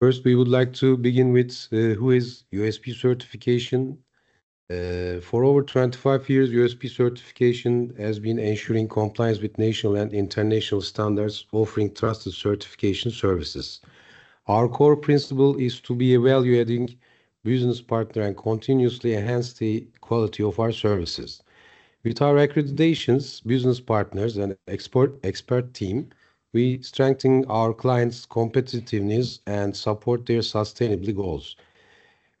First, we would like to begin with who is USP certification. For over 25 years, USP certification has been ensuring compliance with national and international standards, offering trusted certification services. Our core principle is to be a value-adding business partner and continuously enhance the quality of our services. With our accreditations, business partners, and expert team, we strengthen our clients' competitiveness and support their sustainability goals.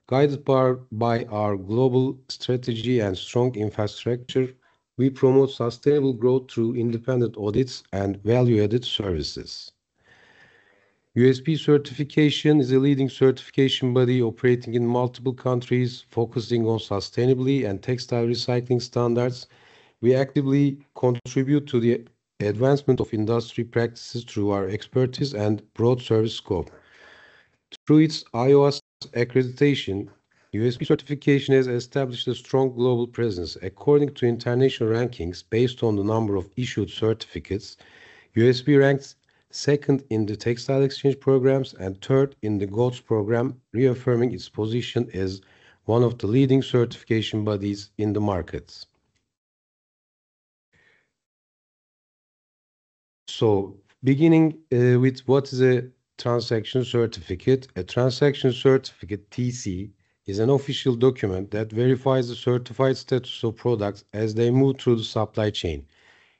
Guided by our global strategy and strong infrastructure, we promote sustainable growth through independent audits and value-added services. USP certification is a leading certification body operating in multiple countries, focusing on sustainability and textile recycling standards. We actively contribute to the advancement of industry practices through our expertise and broad service scope. Through its IOS accreditation, USP certification has established a strong global presence. According to international rankings based on the number of issued certificates, USP ranks second in the textile exchange programs and third in the GOTS program, reaffirming its position as one of the leading certification bodies in the markets. So, beginning with what is a transaction certificate? A transaction certificate, TC, is an official document that verifies the certified status of products as they move through the supply chain.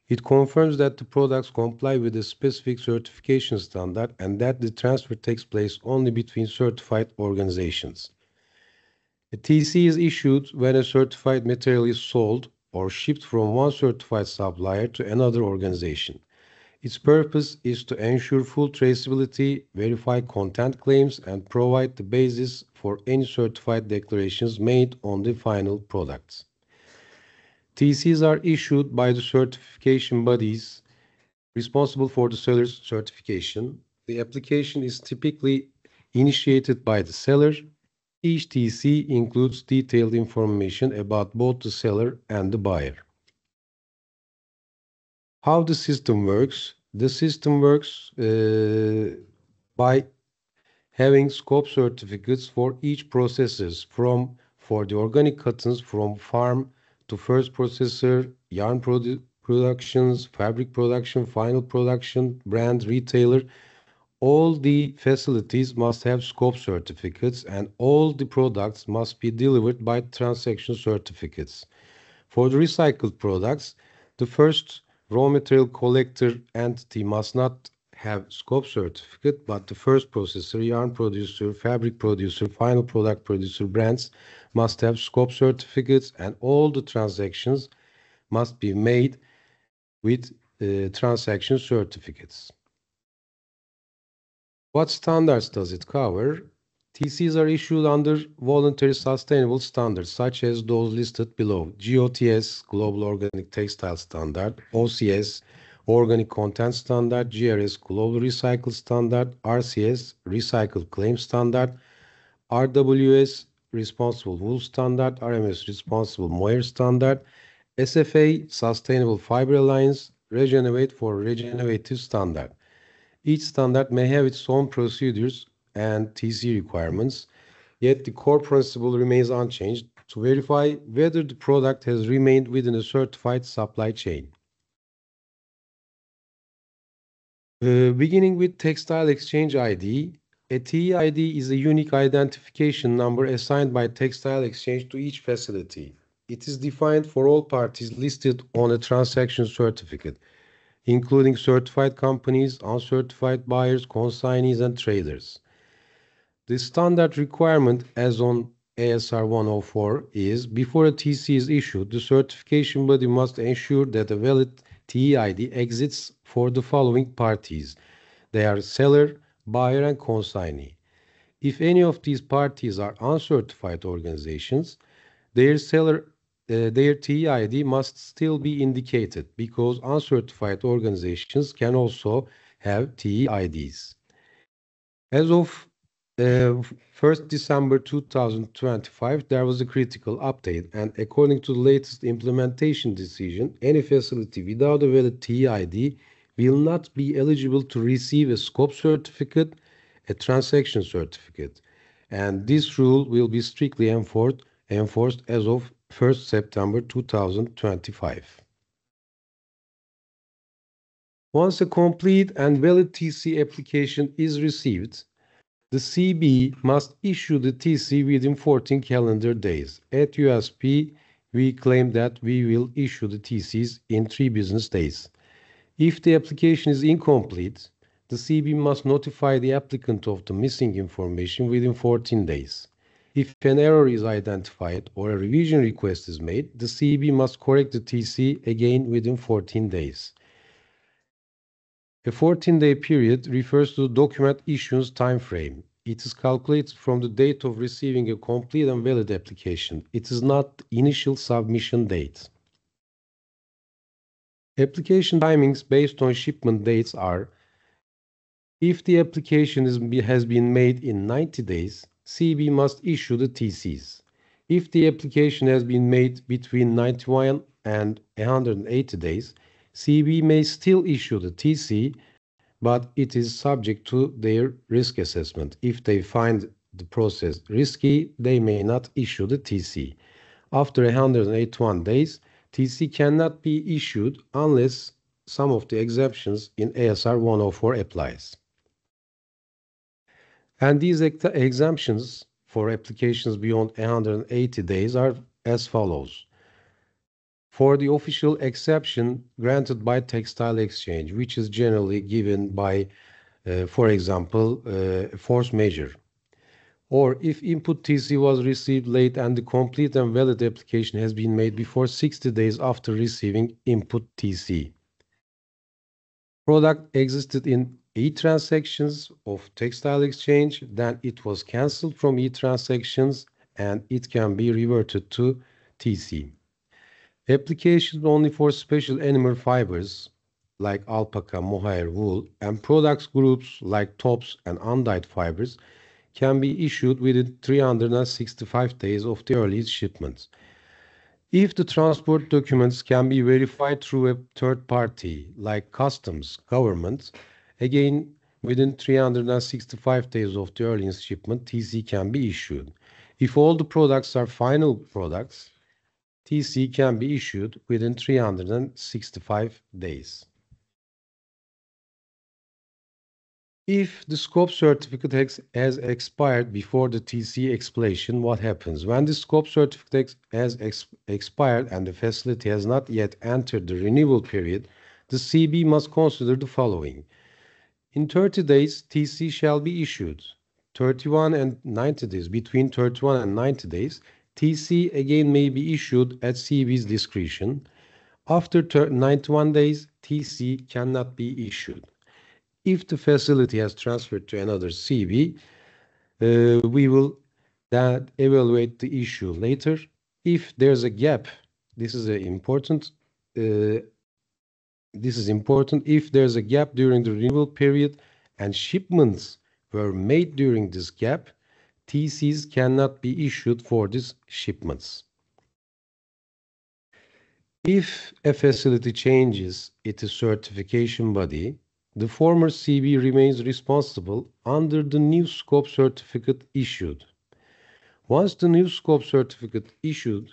It confirms that the products comply with a specific certification standard and that the transfer takes place only between certified organizations. A TC is issued when a certified material is sold or shipped from one certified supplier to another organization. Its purpose is to ensure full traceability, verify content claims, and provide the basis for any certified declarations made on the final products. TCs are issued by the certification bodies responsible for the seller's certification. The application is typically initiated by the seller. Each TC includes detailed information about both the seller and the buyer. How the system works? The system works by having scope certificates for each processes for the organic cottons from farm to first processor, yarn productions, fabric production, final production, brand, retailer. All the facilities must have scope certificates and all the products must be delivered by transaction certificates. For the recycled products, the first raw material collector entity must not have scope certificate, but the first processor, yarn producer, fabric producer, final product producer brands must have scope certificates and all the transactions must be made with transaction certificates. What standards does it cover? TCs are issued under voluntary sustainable standards, such as those listed below. GOTS, Global Organic Textile Standard, OCS, Organic Content Standard, GRS, Global Recycle Standard, RCS, Recycled Claim Standard, RWS, Responsible Wool Standard, RMS, Responsible Mohair Standard, SFA, Sustainable Fiber Alliance, Regenerate for Regenerative Standard. Each standard may have its own procedures and TC requirements, yet the core principle remains unchanged to verify whether the product has remained within a certified supply chain. Beginning with Textile Exchange ID, a TE ID is a unique identification number assigned by Textile Exchange to each facility. It is defined for all parties listed on a transaction certificate, including certified companies, uncertified buyers, consignees, and traders. The standard requirement as on ASR 104 is, before a TC is issued, the certification body must ensure that a valid TE ID exists for the following parties. They are seller, buyer, and consignee. If any of these parties are uncertified organizations, their TE ID must still be indicated because uncertified organizations can also have TE IDs. As of 1st December 2025, there was a critical update, and according to the latest implementation decision, any facility without a valid TE ID will not be eligible to receive a scope certificate a transaction certificate, and this rule will be strictly enforced as of 1st September 2025. Once a complete and valid TC application is received, the CB must issue the TC within 14 calendar days. At USP, we claim that we will issue the TCs in 3 business days. If the application is incomplete, the CB must notify the applicant of the missing information within 14 days. If an error is identified or a revision request is made, the CB must correct the TC again within 14 days. A 14-day period refers to the document issuance time frame. It is calculated from the date of receiving a complete and valid application. It is not the initial submission date. Application timings based on shipment dates are: if the application has been made in 90 days, CB must issue the TCs. If the application has been made between 91 and 180 days, CB may still issue the TC, but it is subject to their risk assessment. If they find the process risky, they may not issue the TC. After 181 days, TC cannot be issued unless some of the exemptions in ASR 104 applies. And these exemptions for applications beyond 180 days are as follows. For the official exception granted by Textile Exchange, which is generally given by, for example, force majeure, or if input TC was received late and the complete and valid application has been made before 60 days after receiving input TC. Product existed in e-transactions of Textile Exchange, then it was cancelled from e-transactions and it can be reverted to TC. Applications only for special animal fibers like alpaca, mohair, wool, and products groups like tops and undyed fibers can be issued within 365 days of the earliest shipment. If the transport documents can be verified through a third party like customs, government, again within 365 days of the earliest shipment, TC can be issued. If all the products are final products, TC can be issued within 365 days. If the scope certificate has expired before the TC expiration, what happens? When the scope certificate has expired and the facility has not yet entered the renewal period, the CB must consider the following. In 30 days, TC shall be issued. 31 and 90 days, between 31 and 90 days, TC again may be issued at CB's discretion. After 91 days, TC cannot be issued. If the facility has transferred to another CB, we will then evaluate the issue later. If there's a gap, this is important. If there's a gap during the renewal period and shipments were made during this gap, TCs cannot be issued for these shipments. If a facility changes its certification body, the former CB remains responsible under the new scope certificate issued. Once the new scope certificate issued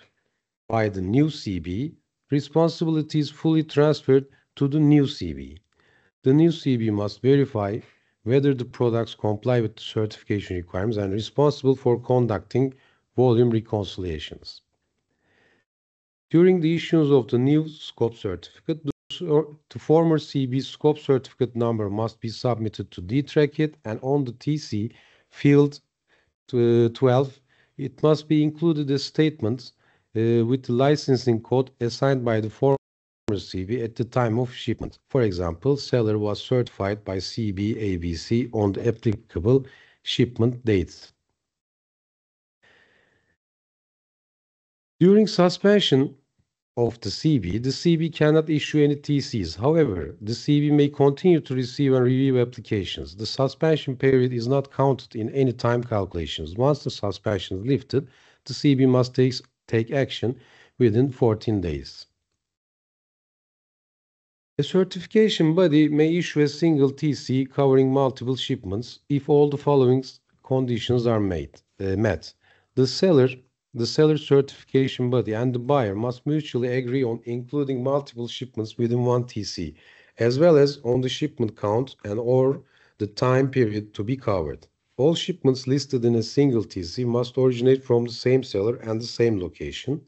by the new CB, responsibility is fully transferred to the new CB. The new CB must verify whether the products comply with the certification requirements and responsible for conducting volume reconciliations. During the issuance of the new scope certificate, the former CB scope certificate number must be submitted to DTRACIT, and on the TC field 12, it must be included a statement with the licensing code assigned by the former CB at the time of shipment. For example, seller was certified by CB ABC on the applicable shipment date. During suspension of the CB cannot issue any TCs. However, the CB may continue to receive and review applications. The suspension period is not counted in any time calculations. Once the suspension is lifted, the CB must take action within 14 days. A certification body may issue a single TC covering multiple shipments if all the following conditions are met. The seller, the certification body, and the buyer must mutually agree on including multiple shipments within one TC, as well as on the shipment count and or the time period to be covered. All shipments listed in a single TC must originate from the same seller and the same location.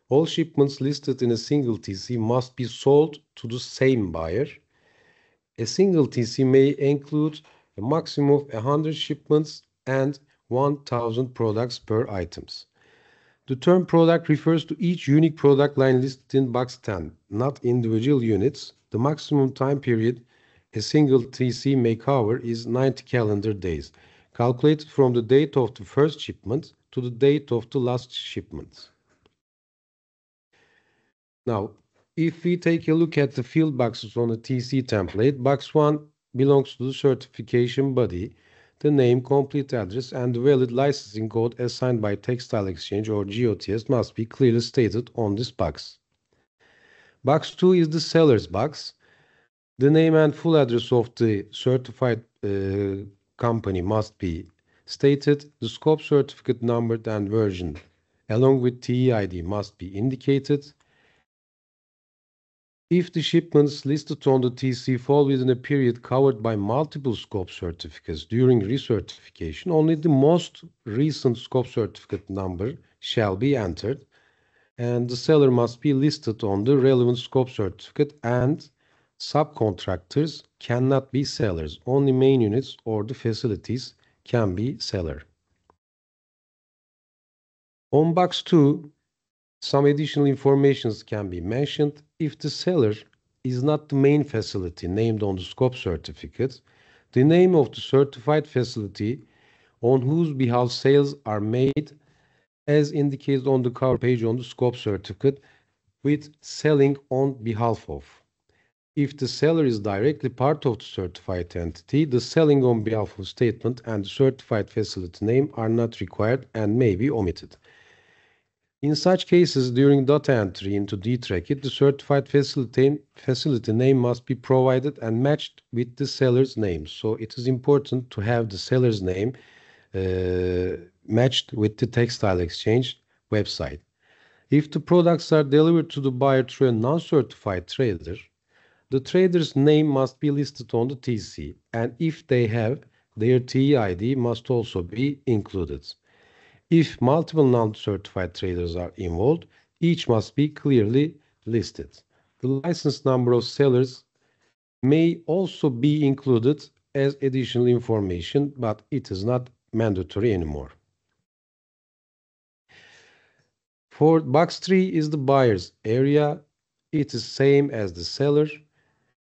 All shipments listed in a single TC must be sold to the same buyer. A single TC may include a maximum of 100 shipments and 1,000 products per items. The term product refers to each unique product line listed in box 10, not individual units. The maximum time period a single TC may cover is 90 calendar days, calculated from the date of the first shipment to the date of the last shipment. Now, if we take a look at the field boxes on the TC template, box 1 belongs to the certification body, the name, complete address, and the valid licensing code assigned by Textile Exchange or GOTS must be clearly stated on this box. Box 2 is the seller's box. The name and full address of the certified company must be stated. The scope certificate number and version along with TE ID must be indicated. If the shipments listed on the TC fall within a period covered by multiple scope certificates during recertification, only the most recent scope certificate number shall be entered, and the seller must be listed on the relevant scope certificate, and subcontractors cannot be sellers. Only main units or the facilities can be seller. On box 2, some additional informations can be mentioned. If the seller is not the main facility named on the scope certificate, the name of the certified facility on whose behalf sales are made as indicated on the cover page on the scope certificate with selling on behalf of. If the seller is directly part of the certified entity, the selling on behalf of statement and the certified facility name are not required and may be omitted. In such cases, during data entry into DTrackIt, the certified facility name must be provided and matched with the seller's name. So it is important to have the seller's name matched with the Textile Exchange website. If the products are delivered to the buyer through a non-certified trader, the trader's name must be listed on the TC, and if they have, their TE ID must also be included. If multiple non-certified traders are involved, each must be clearly listed. The license number of sellers may also be included as additional information, but it is not mandatory anymore. For box 3 is the buyer's area. It is same as the seller.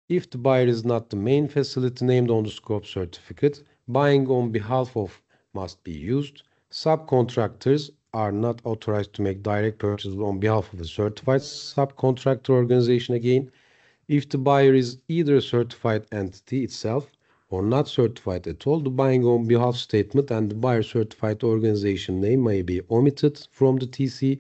If the buyer is not the main facility named on the scope certificate, buying on behalf of must be used. Subcontractors are not authorized to make direct purchases on behalf of a certified subcontractor organization again. If the buyer is either a certified entity itself or not certified at all, the buying on behalf statement and the buyer certified organization name may be omitted from the TC.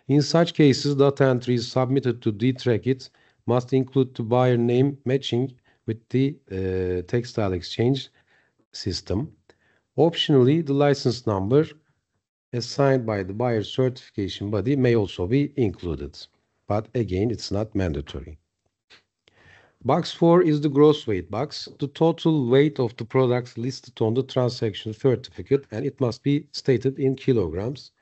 In such cases, data entry is submitted to DTrackIt must include the buyer name matching with the Textile Exchange system. Optionally, the license number assigned by the buyer certification body may also be included, but again, it's not mandatory. Box 4 is the gross weight box, the total weight of the products listed on the transaction certificate, and it must be stated in kilograms.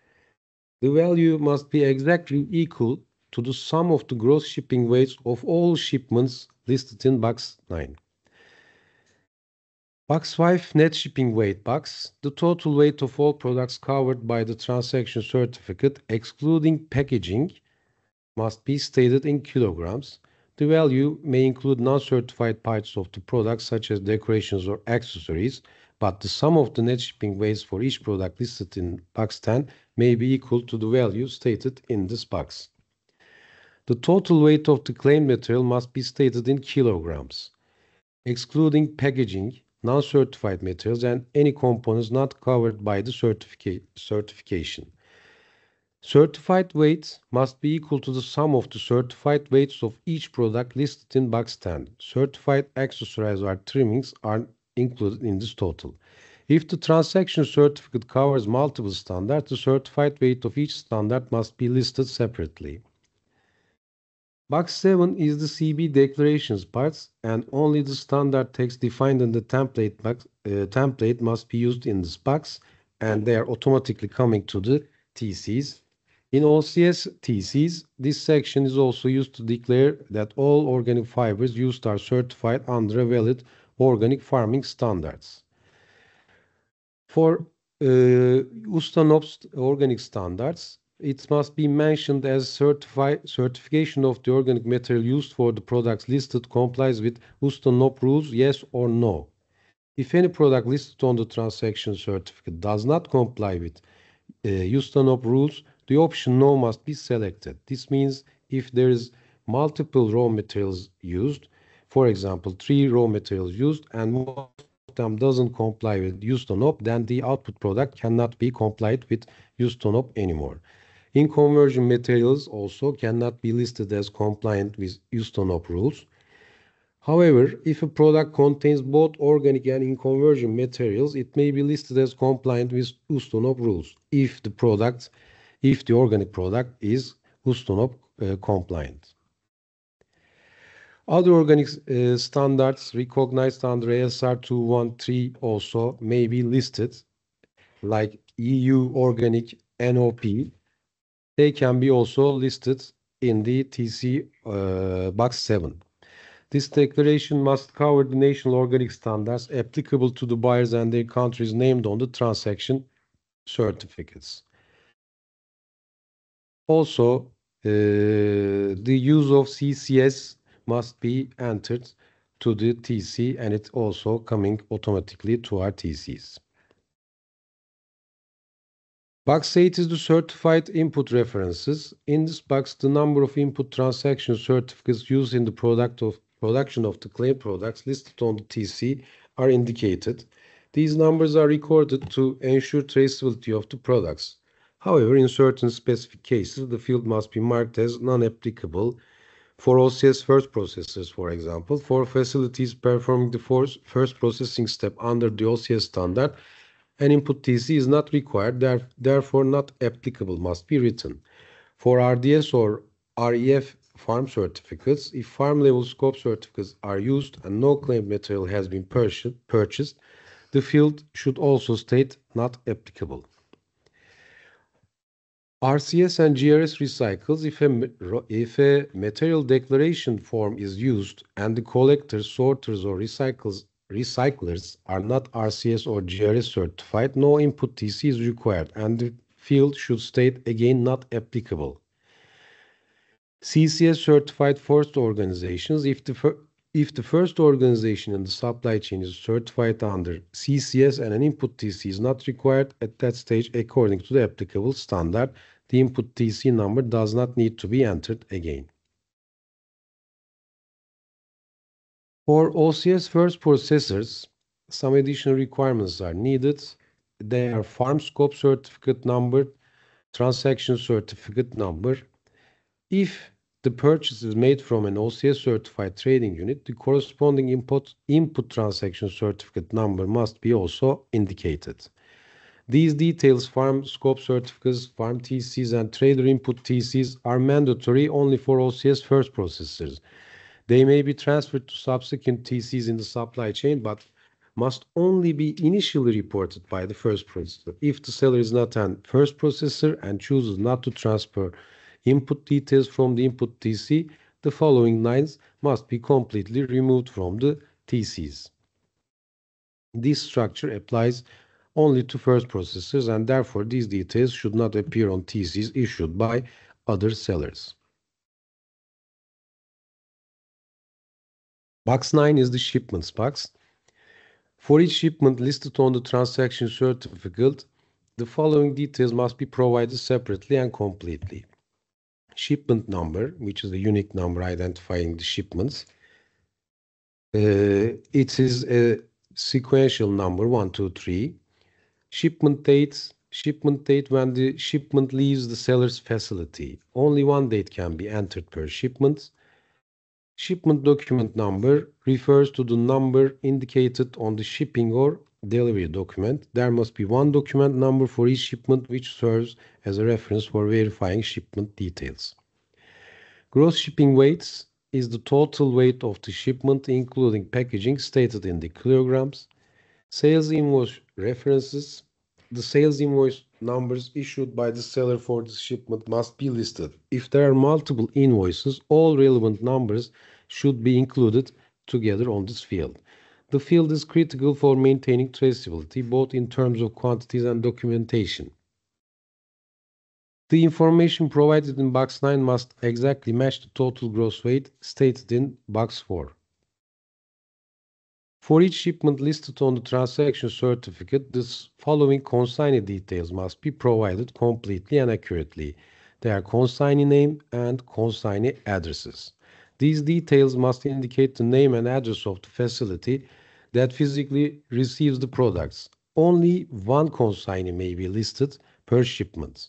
The value must be exactly equal to the sum of the gross shipping weights of all shipments listed in box 9. Box 5, net shipping weight box. The total weight of all products covered by the transaction certificate, excluding packaging, must be stated in kilograms. The value may include non-certified parts of the product, such as decorations or accessories, but the sum of the net shipping weights for each product listed in box 10 may be equal to the value stated in this box. The total weight of the claimed material must be stated in kilograms, excluding packaging, non-certified materials, and any components not covered by the certification. Certified weight must be equal to the sum of the certified weights of each product listed in box 10. Certified accessories or trimmings are included in this total. If the transaction certificate covers multiple standards, the certified weight of each standard must be listed separately. Box 7 is the CB declarations parts, and only the standard text defined in the template must be used in this box, and they are automatically coming to the TCs. In OCS TCs, this section is also used to declare that all organic fibers used are certified under a valid organic farming standards. For USTANOP's organic standards, it must be mentioned as certification of the organic material used for the products listed complies with USTANOP rules, yes or no. If any product listed on the transaction certificate does not comply with USTANOP rules, the option no must be selected. This means if there is multiple raw materials used, for example, 3 raw materials used, and one of them doesn't comply with USTANOP, then the output product cannot be complied with USTANOP anymore. In conversion materials also cannot be listed as compliant with USTANOP rules. However, if a product contains both organic and in-conversion materials, it may be listed as compliant with USTANOP rules if the organic product is USTANOP compliant. Other organic standards recognized under ASR 213 also may be listed, like EU Organic NOP. They can be also listed in the TC box 7. This declaration must cover the national organic standards applicable to the buyers and their countries named on the transaction certificates. Also, the use of CCS must be entered to the TC, and it's also coming automatically to our TCs. Box 8 is the certified input references. In this box, the number of input transaction certificates used in the production of the claim products listed on the TC are indicated. These numbers are recorded to ensure traceability of the products. However, in certain specific cases, the field must be marked as non-applicable. For OCS first processors, for example, for facilities performing the first processing step under the OCS standard, an input TC is not required, therefore not applicable must be written. For RDS or REF farm certificates, if farm level scope certificates are used and no claimed material has been purchased, the field should also state not applicable. RCS and GRS recycles if a material declaration form is used and the collectors, sorters, or recyclers are not RCS or GRS certified, no input TC is required, and the field should state again not applicable. CCS certified first organizations, if the first organization in the supply chain is certified under CCS and an input TC is not required at that stage according to the applicable standard, the input TC number does not need to be entered again. For OCS first processors, some additional requirements are needed. They are farm scope certificate number, transaction certificate number. If the purchase is made from an OCS certified trading unit, the corresponding input transaction certificate number must be also indicated. These details, farm scope certificates, farm TCs, and trader input TCs, are mandatory only for OCS first processors. They may be transferred to subsequent TCs in the supply chain, but must only be initially reported by the first processor. If the seller is not a first processor and chooses not to transfer input details from the input TC, the following lines must be completely removed from the TCs. This structure applies only to first processors, and therefore these details should not appear on TCs issued by other sellers. Box 9 is the shipments box. For each shipment listed on the transaction certificate, the following details must be provided separately and completely. Shipment number, which is the unique number identifying the shipments. It is a sequential number 1, 2, 3. Shipment dates, Shipment date when the shipment leaves the seller's facility. Only one date can be entered per shipment. Shipment document number refers to the number indicated on the shipping or delivery document. There must be one document number for each shipment which serves as a reference for verifying shipment details. Gross shipping weights is the total weight of the shipment including packaging stated in the kilograms. Sales invoice references. The sales invoice numbers issued by the seller for the shipment must be listed. If there are multiple invoices, all relevant numbers should be included together on this field. The field is critical for maintaining traceability, both in terms of quantities and documentation. The information provided in box 9 must exactly match the total gross weight stated in box 4. For each shipment listed on the transaction certificate, the following consignee details must be provided completely and accurately. They are consignee name and consignee addresses. These details must indicate the name and address of the facility that physically receives the products. Only one consignee may be listed per shipment.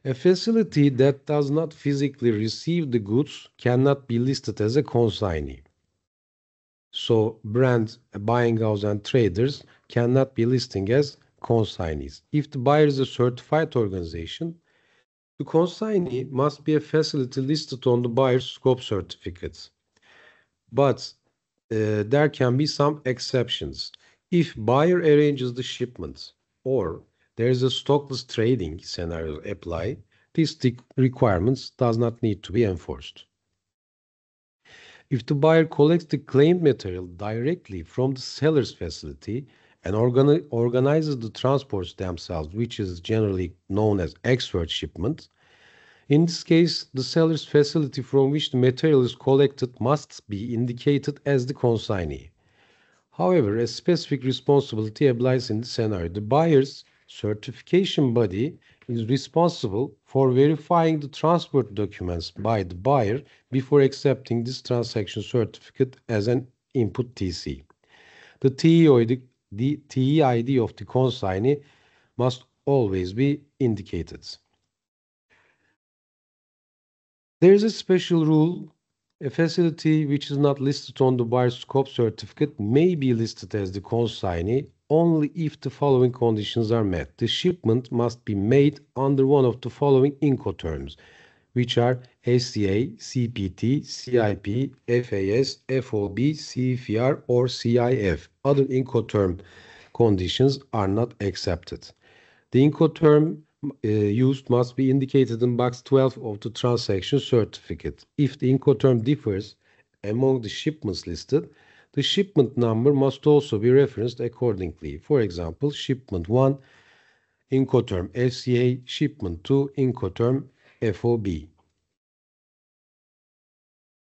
A facility that does not physically receive the goods cannot be listed as a consignee. So brand, buying house and traders cannot be listing as consignees. If the buyer is a certified organization, the consignee must be a facility listed on the buyer's scope certificate. But there can be some exceptions. If buyer arranges the shipment or there is a stockless trading scenario apply, these requirements does not need to be enforced. If the buyer collects the claimed material directly from the seller's facility and organizes the transports themselves, which is generally known as expert shipment, in this case, the seller's facility from which the material is collected must be indicated as the consignee. However, a specific responsibility applies in this scenario. The buyer's certification body is responsible for verifying the transport documents by the buyer before accepting this transaction certificate as an input TC. The TEID of the consignee must always be indicated. There is a special rule. A facility which is not listed on the buyer's scope certificate may be listed as the consignee only if the following conditions are met. The shipment must be made under one of the following Incoterms, which are SCA, CPT, CIP, FAS, FOB, CFR, or CIF. Other Incoterm conditions are not accepted. The Incoterm used must be indicated in box 12 of the transaction certificate. If the Incoterm differs among the shipments listed, the shipment number must also be referenced accordingly. For example, shipment 1, Incoterm FCA, shipment 2, Incoterm FOB.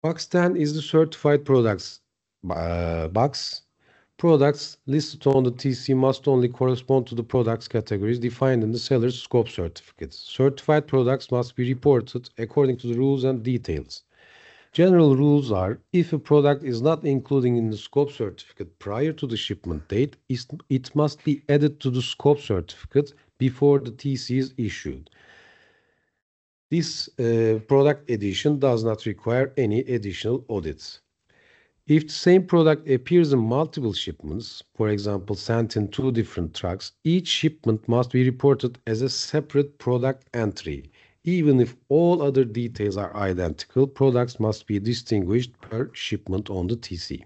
Box 10 is the certified products box. Products listed on the TC must only correspond to the products categories defined in the seller's scope certificates. Certified products must be reported according to the rules and details. General rules are, if a product is not included in the scope certificate prior to the shipment date, it must be added to the scope certificate before the TC is issued. This product addition does not require any additional audits. If the same product appears in multiple shipments, for example, sent in 2 different trucks, each shipment must be reported as a separate product entry. Even if all other details are identical, products must be distinguished per shipment on the TC.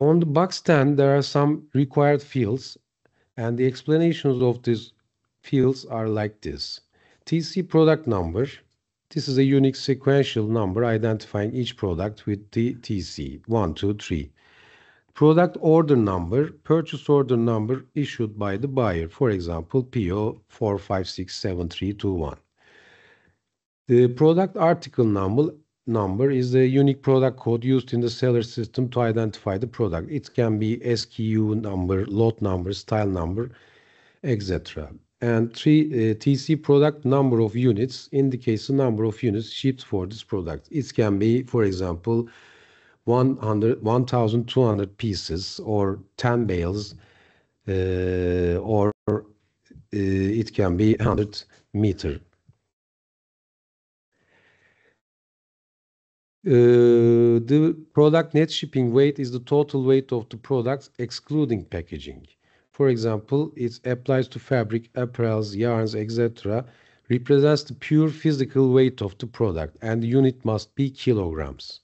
On the box 10, there are some required fields, and the explanations of these fields are like this. TC product number. This is a unique sequential number identifying each product with the TC 1, 2, 3. Product order number, purchase order number issued by the buyer, for example, PO 4567321. The product article number is a unique product code used in the seller system to identify the product. It can be SKU number, lot number, style number, etc. And TC product number of units indicates the number of units shipped for this product. It can be, for example, 1,200 pieces or 10 bales or it can be 100 meter. The product net shipping weight is the total weight of the products excluding packaging. For example, it applies to fabric, apparels, yarns, etc. Represents the pure physical weight of the product, and the unit must be kilograms.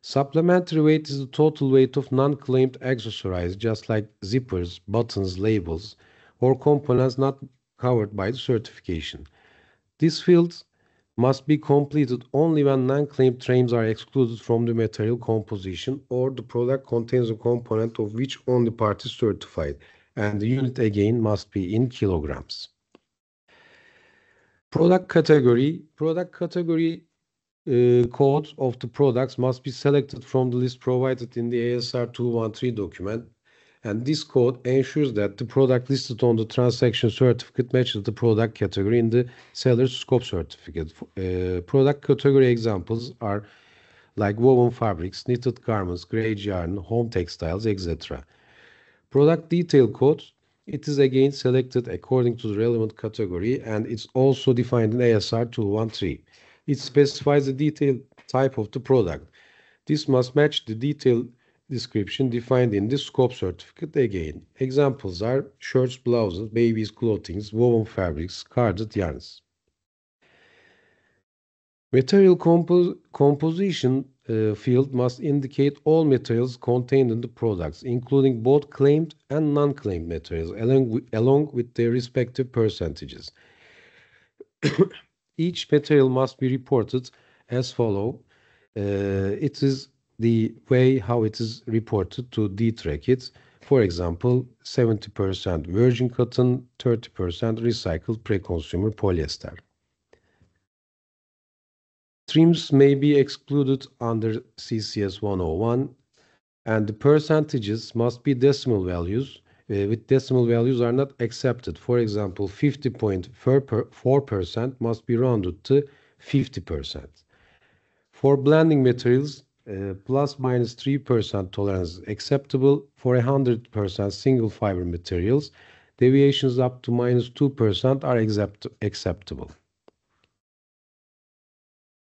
Supplementary weight is the total weight of non-claimed accessories, just like zippers, buttons, labels, or components not covered by the certification. This field must be completed only when non-claimed terms are excluded from the material composition or the product contains a component of which only part is certified, and the unit again must be in kilograms. Product category codes of the products must be selected from the list provided in the ASR 213 document, and this code ensures that the product listed on the transaction certificate matches the product category in the seller's scope certificate. Product category examples are like woven fabrics, knitted garments, gauge yarn, home textiles, etc. Product detail code, it is again selected according to the relevant category, and it's also defined in ASR 213. It specifies the detail type of the product. This must match the detail description defined in the scope certificate again. Examples are shirts, blouses, babies' clothing, woven fabrics, carded yarns. Material composition field must indicate all materials contained in the products, including both claimed and non-claimed materials, along with their respective percentages. Each material must be reported as follows. It is the way how it is reported to D-track it. For example, 70% virgin cotton, 30% recycled pre-consumer polyester. Trims may be excluded under CCS 101, and the percentages must be decimal values. With decimal values are not accepted. For example, 50.4% must be rounded to 50%. For blending materials, plus minus 3% tolerance is acceptable. For 100% single fiber materials, deviations up to minus 2% are acceptable.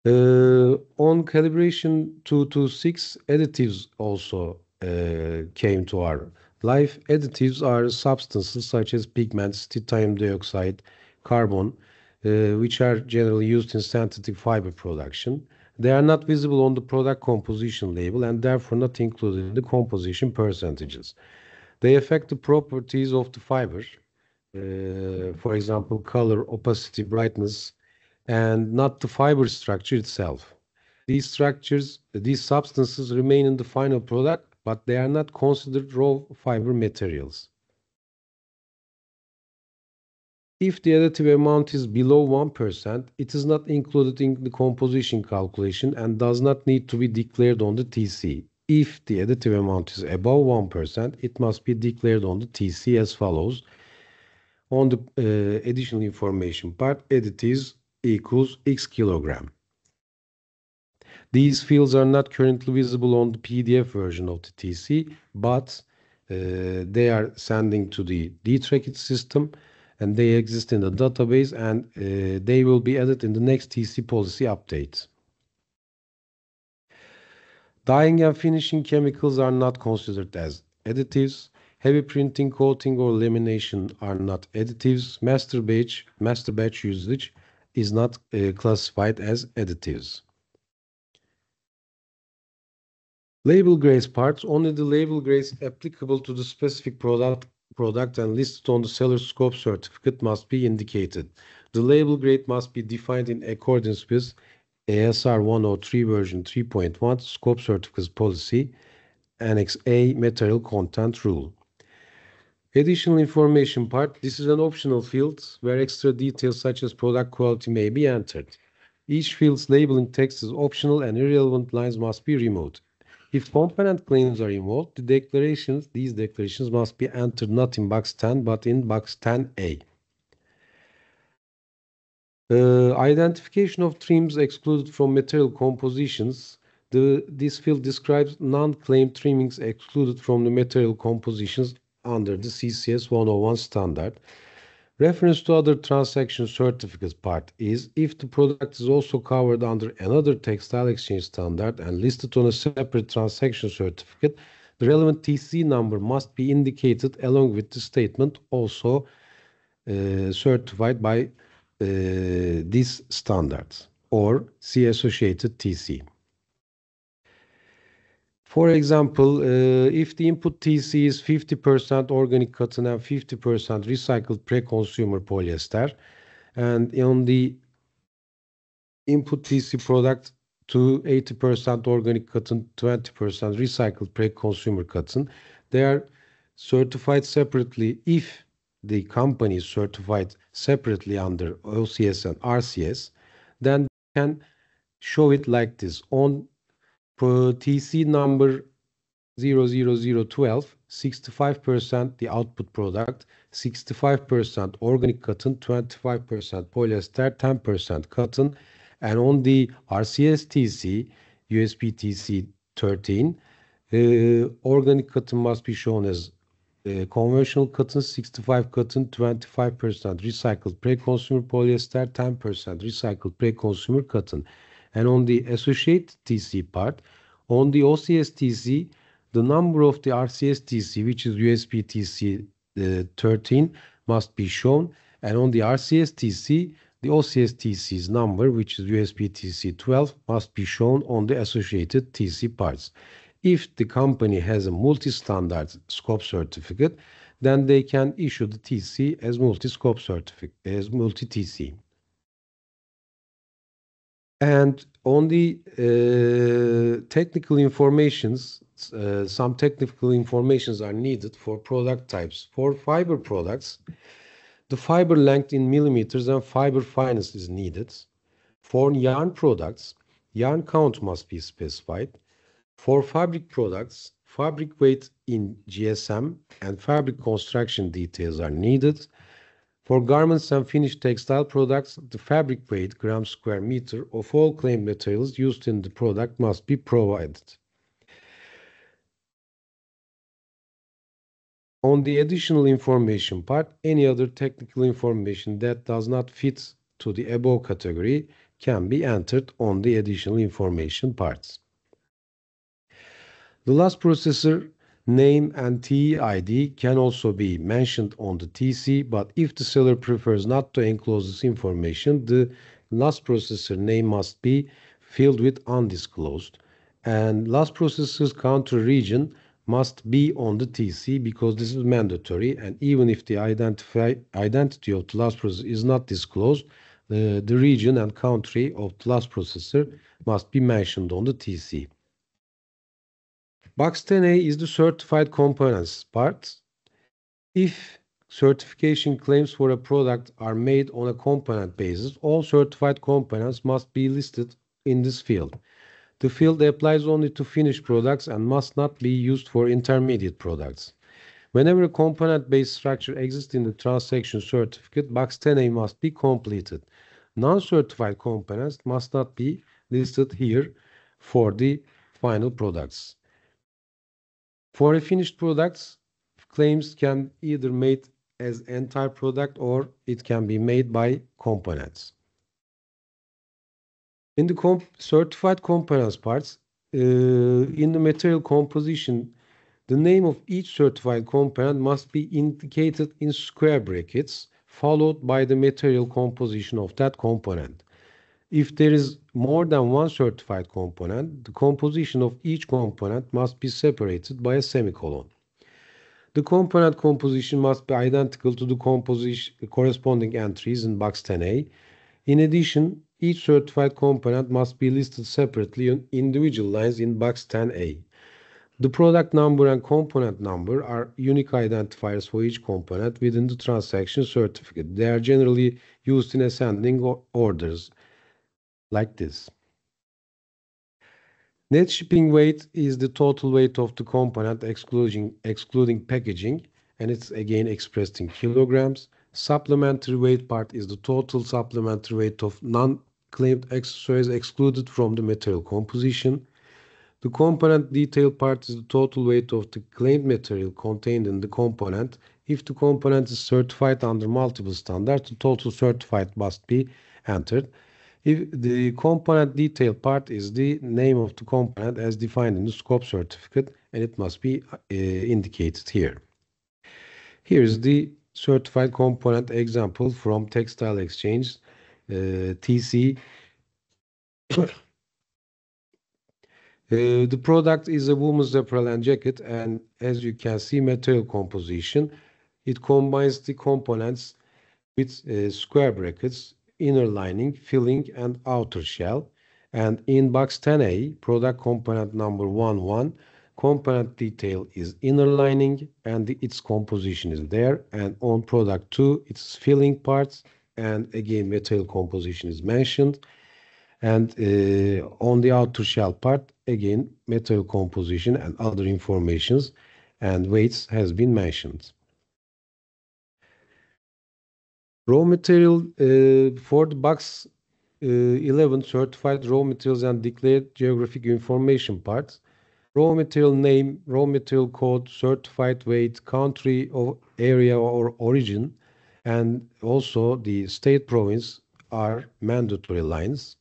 On calibration 226, additives also came to our life. Additives are substances such as pigments, titanium dioxide, carbon, which are generally used in synthetic fiber production. They are not visible on the product composition label and therefore not included in the composition percentages. They affect the properties of the fiber, for example, color, opacity, brightness, and not the fiber structure itself. These substances remain in the final product, but they are not considered raw fiber materials. If the additive amount is below 1%, it is not included in the composition calculation and does not need to be declared on the TC. If the additive amount is above 1%, it must be declared on the TC as follows. On the additional information part, additives equals X kilogram. These fields are not currently visible on the PDF version of the TC, but they are sending to the D-Trackit system, and they exist in the database, and they will be added in the next TC policy update. Dyeing and finishing chemicals are not considered as additives. Heavy printing, coating, or lamination are not additives. Master batch usage is not classified as additives. Label grades parts, only the label grades applicable to the specific product and listed on the seller's scope certificate must be indicated. The label grade must be defined in accordance with ASR 103 version 3.1 scope certificates policy, Annex A material content rule. Additional information part, this is an optional field where extra details such as product quality may be entered. Each field's labeling text is optional and irrelevant lines must be removed. If component claims are involved, these declarations must be entered not in box 10 but in box 10A. Identification of trims excluded from material compositions. This field describes non-claimed trimmings excluded from the material compositions under the CCS 101 standard. Reference to other transaction certificates part is if the product is also covered under another textile exchange standard and listed on a separate transaction certificate, the relevant TC number must be indicated along with the statement also certified by these standards or see associated TC. For example, if the input TC is 50% organic cotton and 50% recycled pre-consumer polyester, and on the input TC product to 80% organic cotton, 20% recycled pre-consumer cotton, they are certified separately. If the company is certified separately under OCS and RCS, then you can show it like this. On TC number 00012, 65% the output product, 65% organic cotton, 25% polyester, 10% cotton. And on the RCS TC, USP TC 13, organic cotton must be shown as conventional cotton, 65 cotton, 25% recycled pre-consumer polyester, 10% recycled pre-consumer cotton. And on the associated TC part, on the OCS TC, the number of the RCS TC, which is USP TC 13, must be shown. And on the RCS TC, the OCS TC's number, which is USP TC 12, must be shown on the associated TC parts. If the company has a multi-standard scope certificate, then they can issue the TC as multi-scope certificate, as multi-TC. And on the technical informations, some technical informations are needed for product types. For fiber products, the fiber length in millimeters and fiber fineness is needed. For yarn products, yarn count must be specified. For fabric products, fabric weight in GSM and fabric construction details are needed. For garments and finished textile products, the fabric weight grams square meter of all claimed materials used in the product must be provided. On the additional information part, any other technical information that does not fit to the above category can be entered on the additional information parts. The last processor name and TE ID can also be mentioned on the TC, but if the seller prefers not to enclose this information, the last processor name must be filled with undisclosed. And last processor's country region must be on the TC because this is mandatory, and even if the identity of the last processor is not disclosed, the region and country of the last processor must be mentioned on the TC. Box 10A is the certified components part. If certification claims for a product are made on a component basis, all certified components must be listed in this field. The field applies only to finished products and must not be used for intermediate products. Whenever a component-based structure exists in the transaction certificate, box 10A must be completed. Non-certified components must not be listed here for the final products. For a finished products, claims can either made as entire product or it can be made by components. In the certified components parts, in the material composition, the name of each certified component must be indicated in square brackets, followed by the material composition of that component. If there is more than one certified component, the composition of each component must be separated by a semicolon. The component composition must be identical to the corresponding entries in box 10A. In addition, each certified component must be listed separately on individual lines in box 10A. The product number and component number are unique identifiers for each component within the transaction certificate. They are generally used in ascending orders, like this. Net shipping weight is the total weight of the component excluding packaging, and it's again expressed in kilograms. Supplementary weight part is the total supplementary weight of non-claimed accessories excluded from the material composition. The component detail part is the total weight of the claimed material contained in the component. If the component is certified under multiple standards, the total certified must be entered. If the component detail part is the name of the component as defined in the scope certificate, and it must be indicated here. Here is the certified component example from Textile Exchange, TC. The product is a women's apparel and jacket, and as you can see, material composition. It combines the components with square brackets, inner lining, filling, and outer shell. And in box 10A, product component number 11, component detail is inner lining, and its composition is there. And on product 2, it's filling parts, and again, material composition is mentioned. And on the outer shell part, again, metal composition and other informations and weights has been mentioned. Raw material for the box 11 certified raw materials and declared geographic information parts. Raw material name, raw material code, certified weight, country or area or origin, and also the state province are mandatory lines.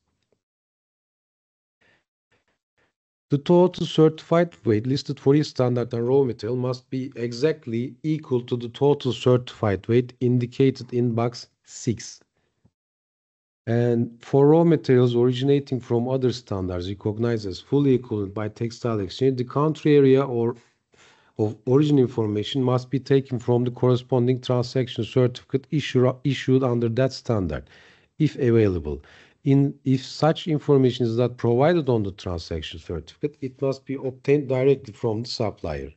The total certified weight listed for each standard and raw material must be exactly equal to the total certified weight indicated in box 6. And for raw materials originating from other standards recognized as fully equivalent by Textile Exchange, the country area or of origin information must be taken from the corresponding transaction certificate issued under that standard, if available. If such information is not provided on the transaction certificate, it must be obtained directly from the supplier.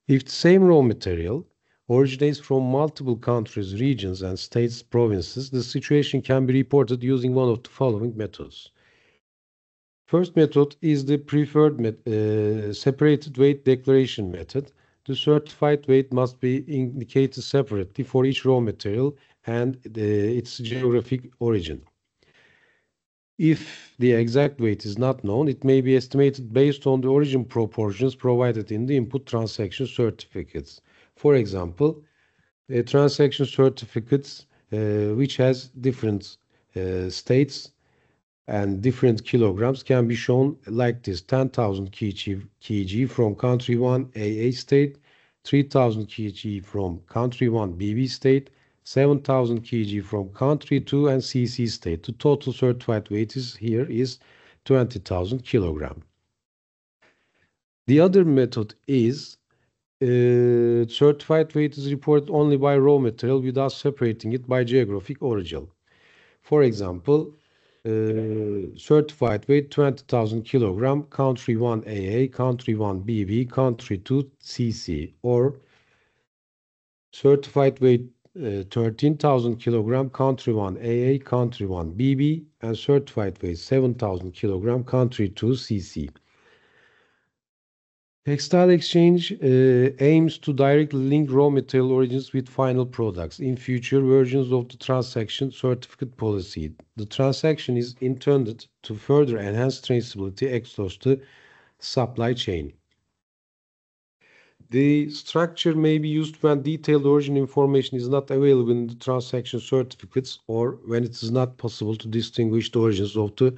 If the same raw material originates from multiple countries, regions, and states, provinces, the situation can be reported using one of the following methods. First method is the preferred separated weight declaration method. The certified weight must be indicated separately for each raw material and its geographic origin. If the exact weight is not known, it may be estimated based on the origin proportions provided in the input transaction certificates. For example, transaction certificates which has different states and different kilograms can be shown like this: 10,000 kg from country 1 AA state, 3,000 kg from country 1 BB state, 7,000 kg from country 2 and CC state. The total certified weight is 20,000 kilogram. The other method is certified weight is reported only by raw material without separating it by geographic origin. For example, certified weight 20,000 kilogram, country 1 AA, country 1 BB, country 2 CC, or certified weight 13,000 kilogram, country 1 AA, country 1 BB, and certified weight 7,000 kilogram, country 2 CC. Textile Exchange aims to directly link raw material origins with final products in future versions of the transaction certificate policy. The transaction is intended to further enhance traceability across the supply chain. The structure may be used when detailed origin information is not available in the transaction certificates or when it is not possible to distinguish the origins of the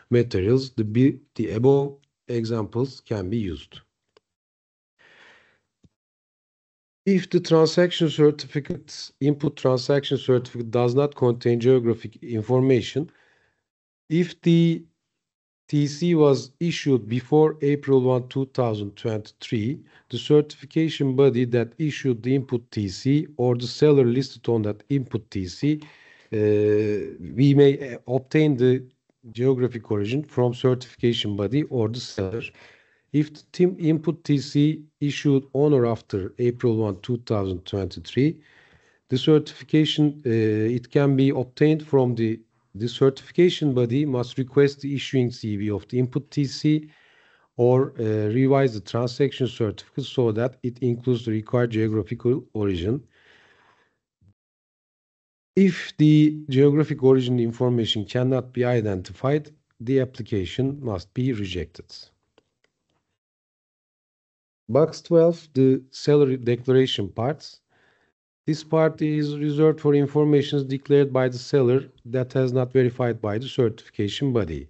materials. The above examples can be used. If the transaction certificate, input transaction certificate does not contain geographic information, if the TC was issued before April 1, 2023, the certification body that issued the input TC or the seller listed on that input TC, we may obtain the geographic origin from certification body or the seller. If the input TC issued on or after April 1, 2023, the certification, it can be obtained from the certification body must request the issuing CV of the input TC or revise the transaction certificate so that it includes the required geographical origin. If the geographic origin information cannot be identified, the application must be rejected. Box 12, the seller declaration parts. This part is reserved for information declared by the seller that has not verified by the certification body.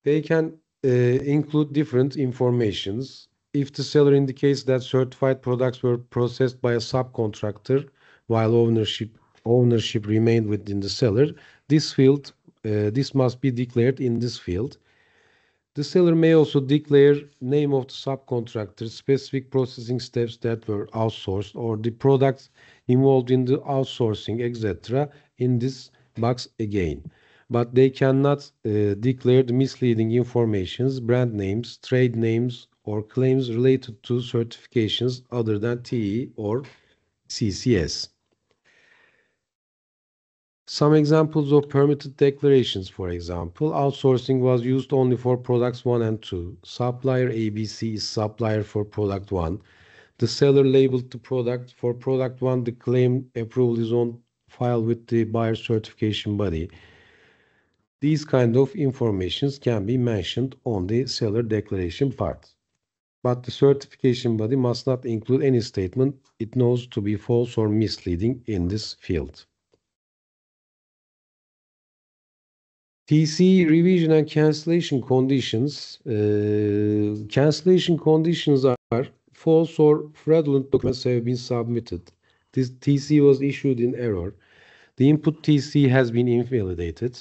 They can include different informations. If the seller indicates that certified products were processed by a subcontractor while ownership remained within the seller, this must be declared in this field. The seller may also declare name of the subcontractor, specific processing steps that were outsourced, or the products involved in the outsourcing, etc. in this box again. But they cannot declare the misleading informations, brand names, trade names, or claims related to certifications other than TE or CCS. Some examples of permitted declarations, for example, outsourcing was used only for products 1 and 2. Supplier ABC is supplier for product 1. The seller labeled the product for product 1. The claim approval is on file with the buyer certification body. These kind of informations can be mentioned on the seller declaration part. But the certification body must not include any statement it knows to be false or misleading in this field. TC revision and cancellation conditions. Cancellation conditions are false or fraudulent documents have been submitted. This TC was issued in error. The input TC has been invalidated.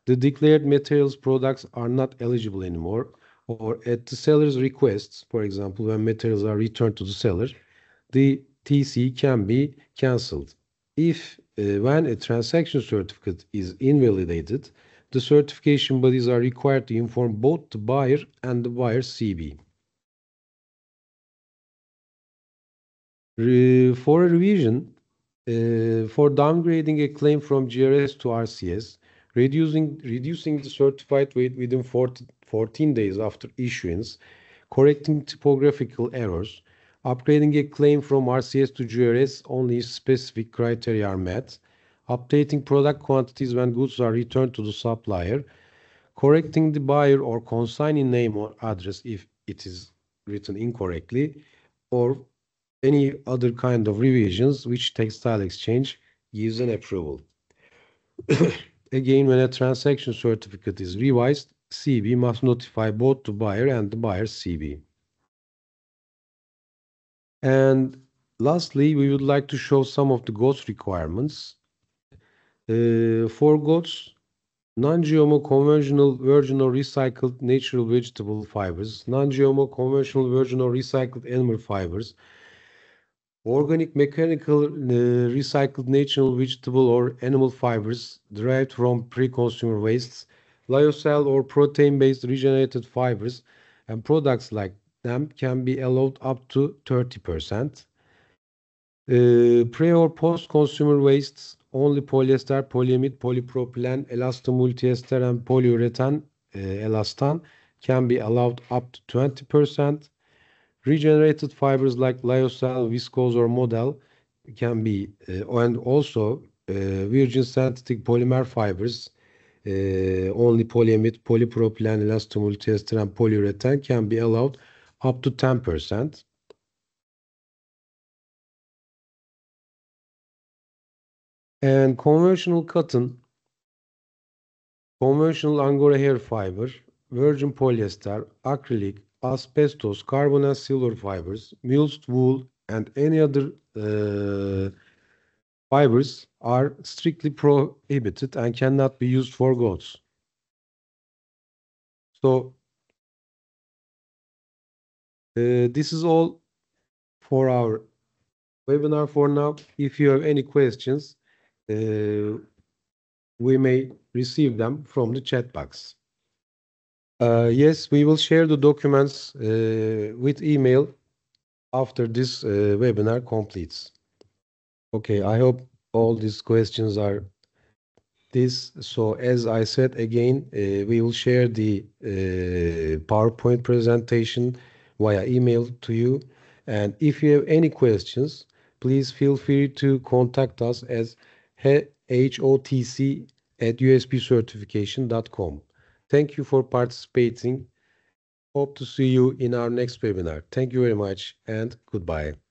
The declared materials products are not eligible anymore, or at the seller's request, for example, when materials are returned to the seller, the TC can be cancelled. If when a transaction certificate is invalidated, the certification bodies are required to inform both the buyer and the buyer's CB. For a revision, for downgrading a claim from GRS to RCS, reducing the certified weight within 14 days after issuance, correcting typographical errors, upgrading a claim from RCS to GRS only if specific criteria are met, updating product quantities when goods are returned to the supplier, correcting the buyer or consignee name or address if it is written incorrectly, or any other kind of revisions which Textile Exchange gives an approval. Again, when a transaction certificate is revised, CB must notify both the buyer and the buyer's CB. And lastly, we would like to show some of the GOTS requirements. For GOTS, non-GMO conventional virgin or recycled natural vegetable fibers, non-GMO conventional virgin or recycled animal fibers, organic mechanical recycled natural vegetable or animal fibers derived from pre-consumer wastes, lyocell or protein-based regenerated fibers, and products like them can be allowed up to 30%. Pre or post-consumer wastes, only polyester, polyamide, polypropylene, elastomultiester, and polyurethane elastan can be allowed up to 20%. Regenerated fibers like lyocell, viscose, or modal can be, and also virgin synthetic polymer fibers, only polyamide, polypropylene, elastomultiester, and polyurethane can be allowed up to 10%. And conventional cotton, conventional Angora hair fiber, virgin polyester, acrylic, asbestos, carbon and silver fibers, mulched wool, and any other fibers are strictly prohibited and cannot be used for GOTS. So this is all for our webinar for now. If you have any questions, we may receive them from the chat box. Yes, we will share the documents with email after this webinar completes. Okay, I hope all these questions are this. So as I said again, we will share the PowerPoint presentation via email to you. And if you have any questions, please feel free to contact us as hotc@uspcertification.com. Thank you for participating. Hope to see you in our next webinar. Thank you very much and goodbye.